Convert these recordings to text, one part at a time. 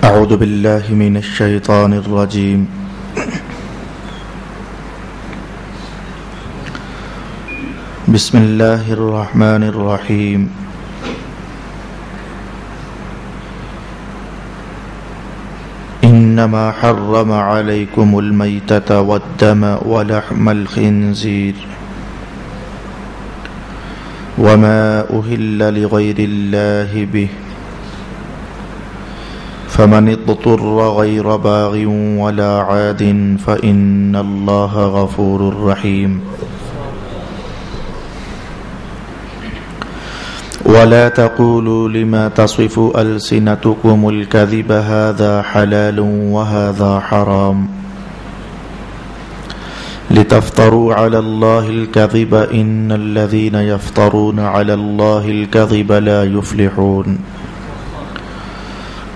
اعوذ باللہ من الشیطان الرجیم بسم اللہ الرحمن الرحیم انما حرم علیکم المیتۃ والدم ولحم الخنزیر وما أهل لغير الله به فمن اضطر غير باغ ولا عاد فإن الله غفور رحيم ولا تقولوا لما تصف ألسنتكم الكذب هذا حلال وهذا حرام لتفتروا على الله الكذب إن الذين يفترون على الله الكذب لا يفلحون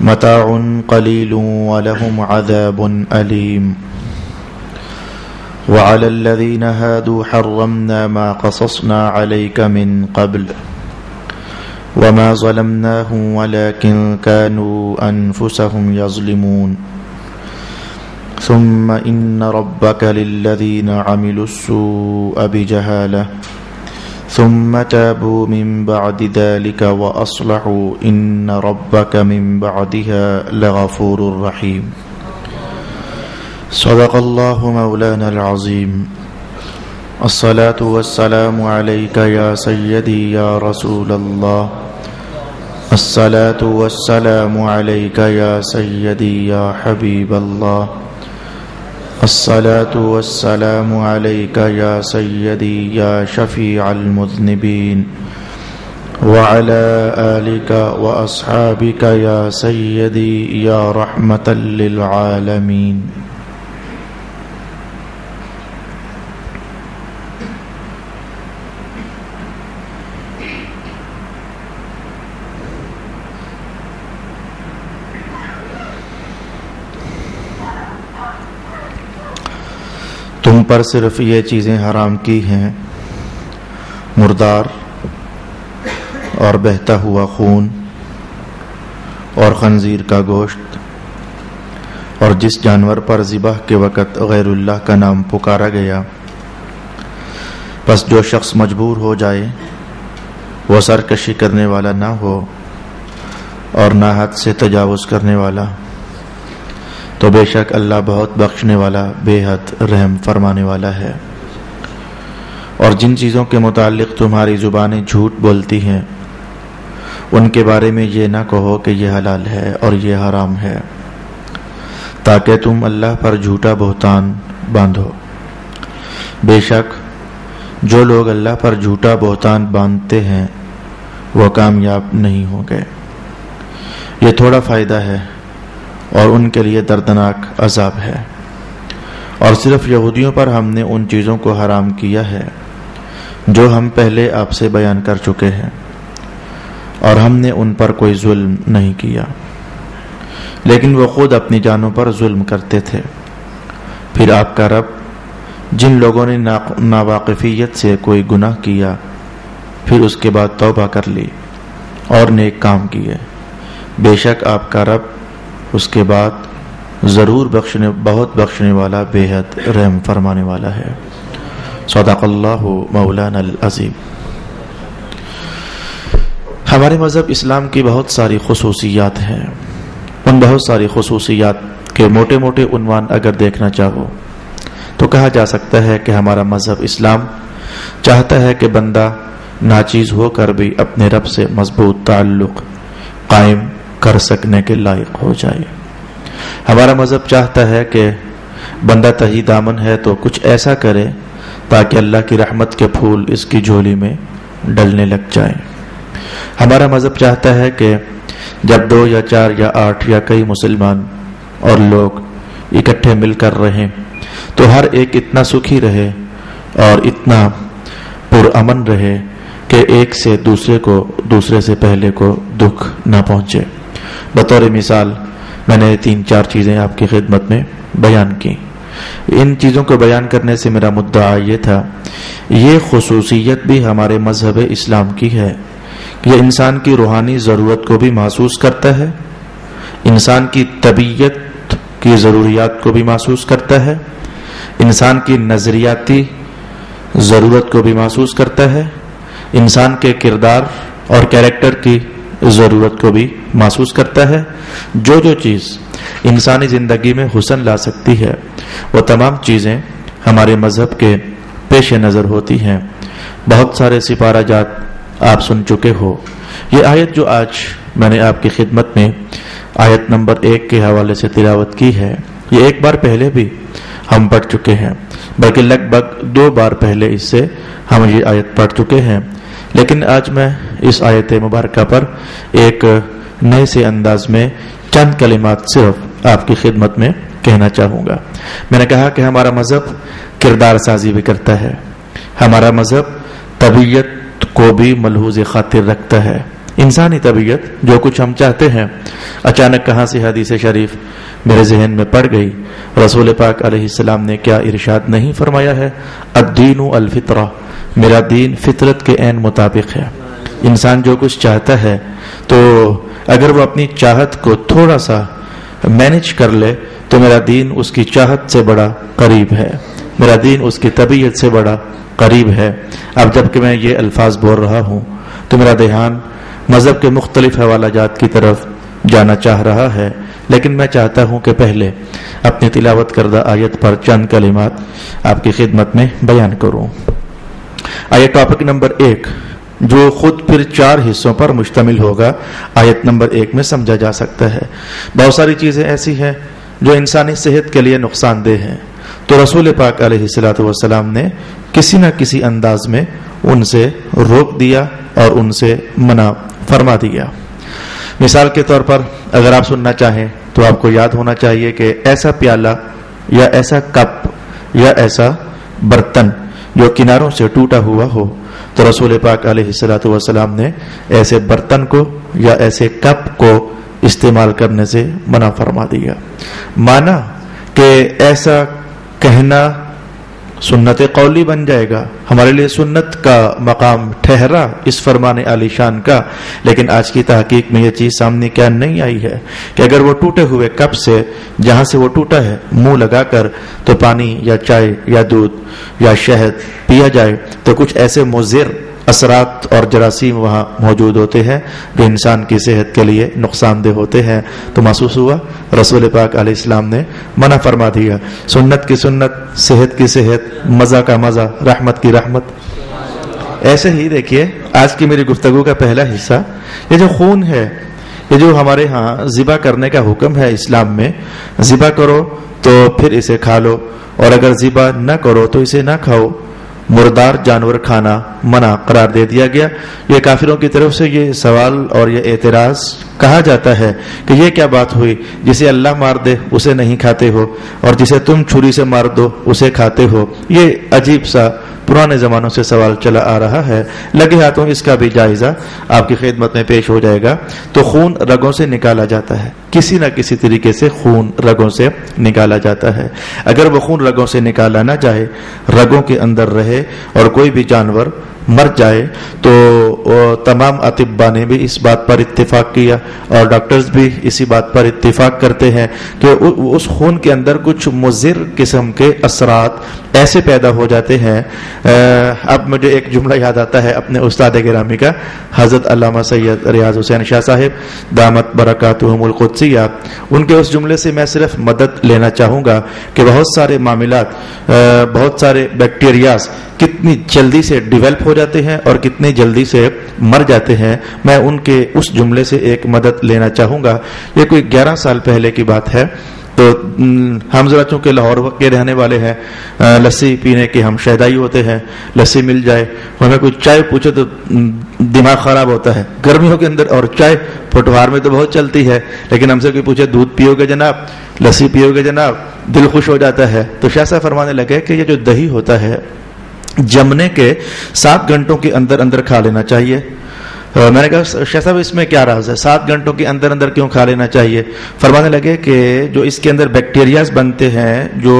متاع قليل ولهم عذاب أليم وعلى الذين هادوا حرمنا ما قصصنا عليك من قبل وما ظلمناهم ولكن كانوا أنفسهم يظلمون ثم إن ربك للذين عملوا السوء بجهالة ثم تابوا من بعد ذلك وأصلحوا إن ربك من بعدها لغفور رحيم صدق الله مولانا العظيم الصلاة والسلام عليك يا سيدي يا رسول الله الصلاة والسلام عليك يا سيدي يا حبيب الله الصلاة والسلام عليك يا سيدي يا شفيع المذنبين وعلى آلك وأصحابك يا سيدي يا رحمة للعالمين تم پر صرف یہ چیزیں حرام کی ہیں مردار اور بہتا ہوا خون اور خنزیر کا گوشت اور جس جانور پر ذبح کے وقت غیر اللہ کا نام پکارا گیا، بس جو شخص مجبور ہو جائے وہ سرکشی کرنے والا نہ ہو اور نہ حد سے تجاوز کرنے والا، تو بے شک اللہ بہت بخشنے والا بے حد رحم فرمانے والا ہے۔ اور جن چیزوں کے متعلق تمہاری زبانیں جھوٹ بولتی ہیں ان کے بارے میں یہ نہ کہو کہ یہ حلال ہے اور یہ حرام ہے، تاکہ تم اللہ پر جھوٹا بہتان باندھو۔ بے شک جو لوگ اللہ پر جھوٹا بہتان باندھتے ہیں وہ کامیاب نہیں ہوں گے۔ یہ تھوڑا فائدہ ہے اور ان کے لیے دردناک عذاب ہے۔ اور صرف یہودیوں پر ہم نے ان چیزوں کو حرام کیا ہے جو ہم پہلے آپ سے بیان کر چکے ہیں، اور ہم نے ان پر کوئی ظلم نہیں کیا، لیکن وہ خود اپنی جانوں پر ظلم کرتے تھے۔ پھر آپ کا رب جن لوگوں نے ناواقفیت سے کوئی گناہ کیا پھر اس کے بعد توبہ کر لی اور نیک کام کیے، بے شک آپ کا رب اس کے بعد ضرور بہت بخشنے والا بے حد رحم فرمانے والا ہے۔ صدق اللہ مولانا العظیم۔ ہمارے مذہب اسلام کی بہت ساری خصوصیات ہیں۔ ان بہت ساری خصوصیات کے موٹے موٹے عنوان اگر دیکھنا چاہو تو کہا جا سکتا ہے کہ ہمارا مذہب اسلام چاہتا ہے کہ بندہ ناچیز ہو کر بھی اپنے رب سے مضبوط تعلق قائم کر سکنے کے لائق ہو جائے۔ ہمارا مذہب چاہتا ہے کہ بندہ تہی دامن ہے تو کچھ ایسا کرے تاکہ اللہ کی رحمت کے پھول اس کی جھولی میں ڈلنے لگ جائیں۔ ہمارا مذہب چاہتا ہے کہ جب 2 یا 4 یا 8 یا کئی مسلمان اور لوگ اکٹھے مل کر رہیں تو ہر ایک اتنا سکھی رہے اور اتنا پرامن رہے کہ ایک سے دوسرے سے پہلے کو دکھ نہ پہنچے۔ بطور مثال میں نے 3-4 چیزیں آپ کی خدمت میں بیان کی۔ ان چیزوں کو بیان کرنے سے میرا مدعا یہ تھا، یہ خصوصیت بھی ہمارے مذہب اسلام کی ہے کہ یہ انسان کی روحانی ضرورت کو بھی محسوس کرتا ہے، انسان کی طبیعت کی ضروریات کو بھی محسوس کرتا ہے، انسان کی نظریاتی ضرورت کو بھی محسوس کرتا ہے، انسان کے کردار اور کیریکٹر کی ضرورت کو بھی محسوس کرتا ہے۔ جو چیز انسانی زندگی میں حسن لا سکتی ہے وہ تمام چیزیں ہمارے مذہب کے پیش نظر ہوتی ہیں۔ بہت سارے سپارہ جات آپ سن چکے ہو۔ یہ آیت جو آج میں نے آپ کی خدمت میں آیت نمبر 1 کے حوالے سے تلاوت کی ہے، یہ ایک بار پہلے بھی ہم پڑھ چکے ہیں، بلکہ لگ بھگ 2 بار پہلے اس سے ہم یہ آیت پڑھ چکے ہیں، لیکن آج میں اس آیت مبارکہ پر ایک نئے سے انداز میں چند کلمات صرف آپ کی خدمت میں کہنا چاہوں گا۔ میں نے کہا کہ ہمارا مذہب کردار سازی بھی کرتا ہے، ہمارا مذہب طبیعت کو بھی ملحوظ خاطر رکھتا ہے۔ انسانی طبیعت جو کچھ ہم چاہتے ہیں، اچانک کہاں سے حدیث شریف میرے ذہن میں پڑ گئی، رسول پاک علیہ السلام نے کیا ارشاد نہیں فرمایا ہے؟ الدین الفطرہ، میرا دین فطرت کے عین مطابق ہے۔ انسان جو کچھ چاہتا ہے تو اگر وہ اپنی چاہت کو تھوڑا سا مینج کر لے تو میرا دین اس کی چاہت سے بڑا قریب ہے، میرا دین اس کی طبیعت سے بڑا قریب ہے۔ اب جب کہ میں یہ الفاظ بول رہا ہوں تو میرا دھیان مذہب کے مختلف حوالہ جات کی طرف جانا چاہ رہا ہے، لیکن میں چاہتا ہوں کہ پہلے اپنی تلاوت کردہ آیت پر چند کلمات آپ کی خدمت میں بیان کروں۔ آیت ٹاپک نمبر 1 جو خود پھر 4 حصوں پر مشتمل ہوگا، آیت نمبر 1 میں سمجھا جا سکتا ہے۔ بہت ساری چیزیں ایسی ہیں جو انسانی صحت کے لیے نقصان دہ ہیں، تو رسول پاک علیہ السلام نے کسی نہ کسی انداز میں ان سے روک دیا اور ان سے منع فرما دیا۔ مثال کے طور پر اگر آپ سننا چاہیں تو آپ کو یاد ہونا چاہیے کہ ایسا پیالہ یا ایسا کپ یا ایسا برتن جو کناروں سے ٹوٹا ہوا ہو تو رسول پاک علیہ السلام نے ایسے برتن کو یا ایسے کپ کو استعمال کرنے سے منع فرما دیا۔ مانا کہ ایسا کہنا سنت قولی بن جائے گا، ہمارے لیے سنت کا مقام ٹھہرا اس فرمان عالی شان کا، لیکن آج کی تحقیق میں یہ چیز سامنے کیا نہیں آئی ہے کہ اگر وہ ٹوٹے ہوئے کپ سے جہاں سے وہ ٹوٹا ہے منہ لگا کر تو پانی یا چائے یا دودھ یا شہد پیا جائے تو کچھ ایسے مضر اثرات اور جراثیم وہاں موجود ہوتے ہیں جو انسان کی صحت کے لیے نقصان دہ ہوتے ہیں۔ تو محسوس ہوا رسول پاک علیہ السلام نے منع فرما دیا۔ سنت کی سنت، صحت کی صحت، مزہ کا مزہ، رحمت کی رحمت۔ ایسے ہی دیکھیے آج کی میری گفتگو کا پہلا حصہ، یہ جو خون ہے، یہ جو ہمارے ہاں ذبح کرنے کا حکم ہے اسلام میں، ذبح کرو تو پھر اسے کھا لو، اور اگر ذبح نہ کرو تو اسے نہ کھاؤ۔ مردار جانور کھانا منع قرار دے دیا گیا۔ یہ کافروں کی طرف سے یہ سوال اور یہ اعتراض کہا جاتا ہے کہ یہ کیا بات ہوئی، جسے اللہ مار دے اسے نہیں کھاتے ہو اور جسے تم چھری سے مار دو اسے کھاتے ہو۔ یہ عجیب سا پرانے زمانوں سے سوال چلا آ رہا ہے، لگے ہاتھوں اس کا بھی جائزہ آپ کی خدمت میں پیش ہو جائے گا۔ تو خون رگوں سے نکالا جاتا ہے، کسی نہ کسی طریقے سے خون رگوں سے نکالا جاتا ہے۔ اگر وہ خون رگوں سے نکالا نہ جائے، رگوں کے اندر رہے اور کوئی بھی جانور مر جائے تو تمام اطباء نے بھی اس بات پر اتفاق کیا اور ڈاکٹرز بھی اسی بات پر اتفاق کرتے ہیں کہ اس خون کے اندر کچھ مضر قسم کے اثرات ایسے پیدا ہو جاتے ہیں۔ اب مجھے ایک جملہ یاد آتا ہے اپنے استاد گرامی کا، حضرت علامہ سید ریاض حسین شاہ صاحب دامت برکاتہم القدسیہ، ان کے اس جملے سے میں صرف مدد لینا چاہوں گا کہ بہت سارے معاملات، بہت سارے بیکٹیریاز کتنی جلدی سے ڈیولپ ہو جاتے ہیں اور کتنی جلدی سے مر جاتے ہیں۔ میں ان کے اس جملے سے ایک مدد لینا چاہوں گا۔ یہ کوئی 11 سال پہلے کی بات ہے، تو ہم ذرا چونکہ لاہور کے رہنے والے ہیں، لسی پینے کے ہم شہدائی ہوتے ہیں، لسی مل جائے، ہمیں کوئی چائے پوچھے تو دماغ خراب ہوتا ہے گرمیوں کے اندر، اور چائے پٹوار میں تو بہت چلتی ہے، لیکن ہم سے کوئی پوچھے دودھ پیو گے جناب، لسی پیو گے جناب، دل خوش ہو جاتا ہے۔ تو شاہ صاحب فرمانے لگے کہ یہ جو دہی ہوتا ہے جمنے کے 7 گھنٹوں کے اندر اندر کھا لینا چاہیے، میں نے کہا شیخ صاحب اس میں کیا راز ہے، 7 گھنٹوں کے اندر اندر کیوں کھا لینا چاہیے؟ فرمانے لگے کہ جو اس کے اندر بیکٹیریاز بنتے ہیں جو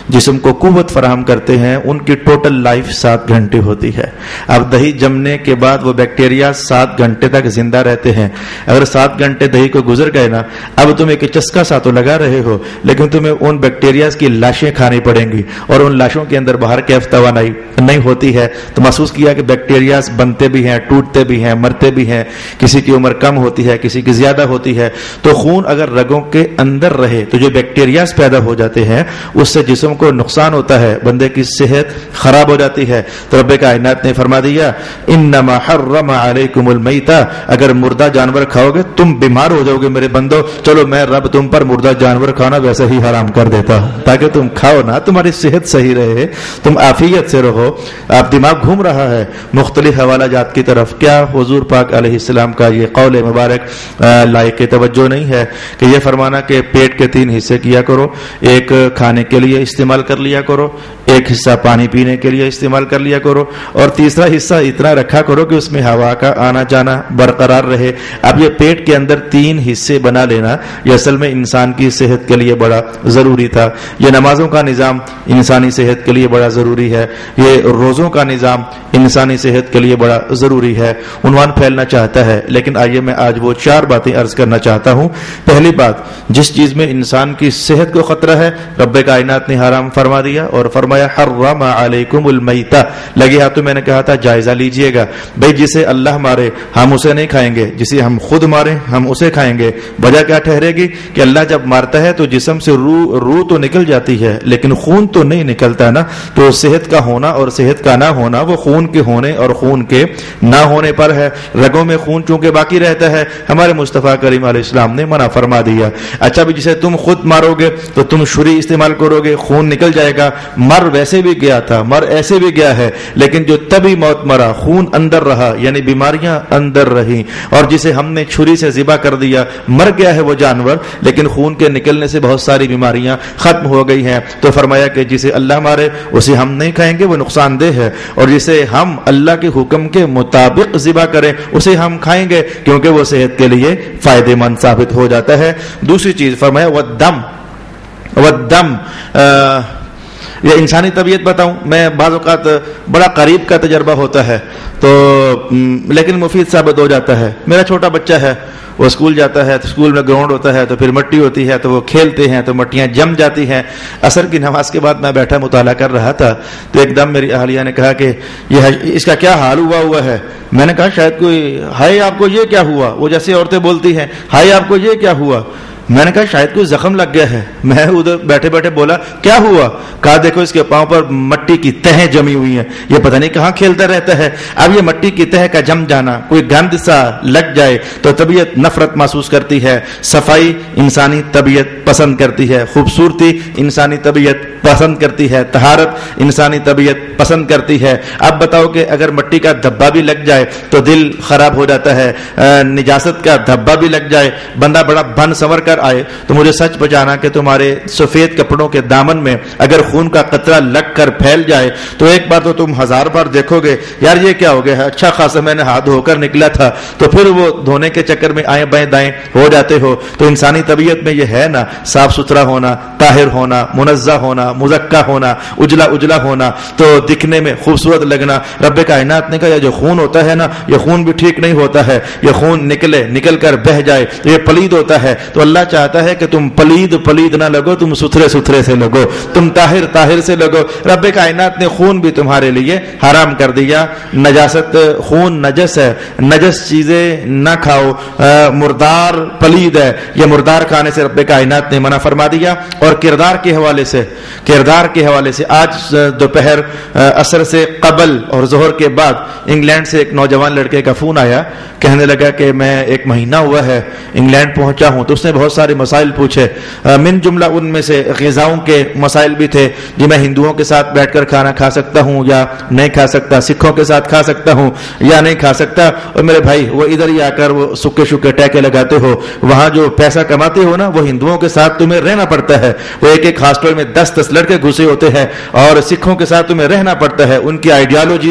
جسم کو قوت فراہم کرتے ہیں، ان کی ٹوٹل لائف 7 گھنٹے ہوتی ہے. اب دہی جمنے کے بعد وہ بیکٹیریاز 7 گھنٹے تک زندہ رہتے ہیں. اگر 7 گھنٹے دہی کو گزر گئے نا، اب تم ایک چسکا سا تو لگا رہے ہو، لیکن تمہیں ان بیکٹیریاز کی لاشیں کھانی پڑیں گی، اور ان لاشوں کے اندر باہر کیف توانائی نہیں ہوتی ہے. تو محسوس کیا کہ بیکٹیریاز بنتے بھی ہیں، ٹوٹتے بھی ہیں، مرتے بھی ہیں، کسی کی عمر کم ہوتی ہے، کسی کی زیادہ ہوتی ہے. تو خون اگر رگوں کے اندر رہے تو جو بیکٹیریاز پیدا ہو جاتے ہیں اس سے جسم کو نقصان ہوتا ہے، بندے کی صحت خراب ہو جاتی ہے. تو رب کائنات نے فرما دیا انما حرم علیکم المیتہ، اگر مردہ جانور کھاؤ گے تم بیمار ہو جاؤ گے میرے بندو، چلو میں رب تم پر مردہ جانور کھانا ویسے ہی حرام کر دیتا ہوں تاکہ تم کھاؤ نا، تمہاری صحت صحیح رہے، تم عافیت سے رہو. آپ دماغ گھوم رہا ہے مختلف حوالہ جات کی طرف. کیا حضور پاک علیہ السلام کا یہ قول مبارک لائق توجہ نہیں ہے کہ یہ فرمانا کہ پیٹ کے 3 حصے کیا کرو، ایک کھانے کے لیے استعمال کر لیا کرو، ایک حصہ پانی پینے کے لیے استعمال کر لیا کرو، اور تیسرا حصہ اتنا رکھا کرو کہ اس میں ہوا کا آنا جانا برقرار رہے. اب یہ پیٹ کے اندر 3 حصے بنا لینا یہ اصل میں انسان کی صحت کے لیے بڑا ضروری تھا. یہ نمازوں کا نظام انسانی صحت کے لیے بڑا ضروری ہے، یہ روزوں کا نظام انسانی صحت کے لیے بڑا ضروری ہے. عنوان پھیلنا چاہتا ہے لیکن آئیے میں آج وہ 4 باتیں عرض کرنا چاہتا ہوں. پہلی بات، جس چیز میں انسان کی صحت کو خطرہ ہے رب کائنات نے حرام فرما دیا اور فرمایا حرم علیکم المیتہ. لگے ہاتھوں میں نے کہا تھا جائزہ لیجئے گا بھئی، جسے اللہ مارے ہم اسے نہیں کھائیں گے، جسے ہم خود مارے ہم اسے کھائیں گے. وجہ کیا ٹھہرے گی کہ اللہ جب مارتا ہے تو جسم سے روح تو نکل جاتی ہے لیکن خون تو نہیں نکلتا نا. تو صحت کا ہونا اور صحت کا نہ ہونا وہ خون کے ہونے اور خون کے نہ ہونے پر ہے. رگوں میں خون چونکہ باقی رہتا ہے، ہمارے مصطفیٰ کریم علیہ السلام نے منع فرما دیا. اچھا بھی جسے تم خود مارو گے تو تم چھری استعمال کرو گے، خون نکل جائے گا. مر ویسے بھی گیا تھا، مر ایسے بھی گیا ہے، لیکن جو تبھی موت مرا خون اندر رہا یعنی بیماریاں اندر رہیں. اور جسے ہم نے چھری سے ذبح کر دیا مر گیا ہے وہ جانور، لیکن خون کے نکلنے سے بہت ساری بیماریاں ختم ہو گئی ہیں. تو فرمایا کہ جسے اللہ مارے اسے ہم نہیں کھائیں گے، وہ نقصان دہ ہے، اور جسے ہم اللہ کے حکم کے مطابق ذبح کریں اسے ہم کھائیں گے کیونکہ وہ صحت کے لیے فائدہ مند ثابت ہو جاتا ہے. دوسری چیز فرمایا والدم. یہ انسانی طبیعت بتاؤں میں، بعض اوقات بڑا قریب کا تجربہ ہوتا ہے تو لیکن مفید ثابت ہو جاتا ہے. میرا چھوٹا بچہ ہے، وہ اسکول جاتا ہے تو اسکول میں گراؤنڈ ہوتا ہے تو پھر مٹی ہوتی ہے تو وہ کھیلتے ہیں تو مٹیاں جم جاتی ہیں. عصر کی نماز کے بعد میں بیٹھا مطالعہ کر رہا تھا تو ایک دم میری اہلیہ نے کہا کہ یہ اس کا کیا حال ہوا ہے. میں نے کہا شاید کوئی ہائے آپ کو یہ کیا ہوا، وہ جیسے عورتیں بولتی ہیں ہائے آپ کو یہ کیا ہوا. میں نے کہا شاید کوئی زخم لگ گیا ہے. میں ادھر بیٹھے بیٹھے بولا کیا ہوا؟ کہا دیکھو اس کے پاؤں پر مٹی کی تہیں جمی ہوئی ہیں، یہ پتہ نہیں کہاں کھیلتا رہتا ہے. اب یہ مٹی کی تہ کا جم جانا، کوئی گند سا لگ جائے تو طبیعت نفرت محسوس کرتی ہے. صفائی انسانی طبیعت پسند کرتی ہے، خوبصورتی انسانی طبیعت پسند کرتی ہے، طہارت انسانی طبیعت پسند کرتی ہے. اب بتاؤ کہ اگر مٹی کا دھبا بھی لگ جائے تو دل خراب ہو جاتا ہے، نجاست کا دھبا بھی لگ جائے بندہ بڑا بن سنور کر آئے تو مجھے سچ بچانا کہ تمہارے سفید کپڑوں کے دامن میں اگر خون کا قطرہ لگ کر پھیل جائے تو ایک بار تو تم 1000 بار دیکھو گے یار یہ کیا ہو گیا ہے، اچھا خاصا میں نے ہاتھ دھو کر نکلا تھا. تو پھر وہ دھونے کے چکر میں آئیں بائیں دائیں ہو جاتے ہو. تو انسانی طبیعت میں یہ ہے نا، صاف ستھرا ہونا، طاہر ہونا، منزہ ہونا، مزکہ ہونا، اجلا اجلا ہونا، تو دکھنے میں خوبصورت لگنا. رب کائنات نے کہا یہ جو خون ہوتا ہے نا یہ خون بھی ٹھیک نہیں ہوتا ہے، یہ خون نکل کر بہ جائے تو یہ پلید ہوتا ہے. تو اللہ چاہتا ہے کہ تم پلید نہ لگو، تم ستھرے سے لگو، تم طاہر سے لگو. رب کائنات نے خون بھی تمہارے لیے حرام کر دیا. نجاست، خون نجس ہے، نجس چیزیں نہ کھاؤ. مردار پلید ہے، یہ مردار کھانے سے رب کائنات نے منع فرما دیا. اور کردار کے حوالے سے آج دوپہر عصر سے قبل اور ظہر کے بعد انگلینڈ سے ایک نوجوان لڑکے کا فون آیا، کہنے لگا کہ میں 1 مہینہ ہوا ہے انگلینڈ پہنچا ہوں. تو اس نے بہت سارے مسائل پوچھے، من جملہ ان میں سے غذاؤں کے مسائل بھی تھے، جی میں ہندوؤں کے ساتھ بیٹھ کر کھانا کھا سکتا ہوں یا نہیں کھا سکتا، سکھوں کے ساتھ کھا سکتا ہوں یا نہیں کھا سکتا. اور میرے بھائی وہ ادھر ہی آ کر وہ سکے شکے ٹیکے لگاتے ہو، وہاں جو پیسہ کماتے ہو نا وہ ہندوؤں کے ساتھ تمہیں رہنا پڑتا ہے. وہ ایک ہاسٹل میں 10 لڑکے گھسے ہوتے ہیں اور سکھوں کے ساتھ تمہیں رہنا پڑتا ہے. ان کی آئیڈیالوجی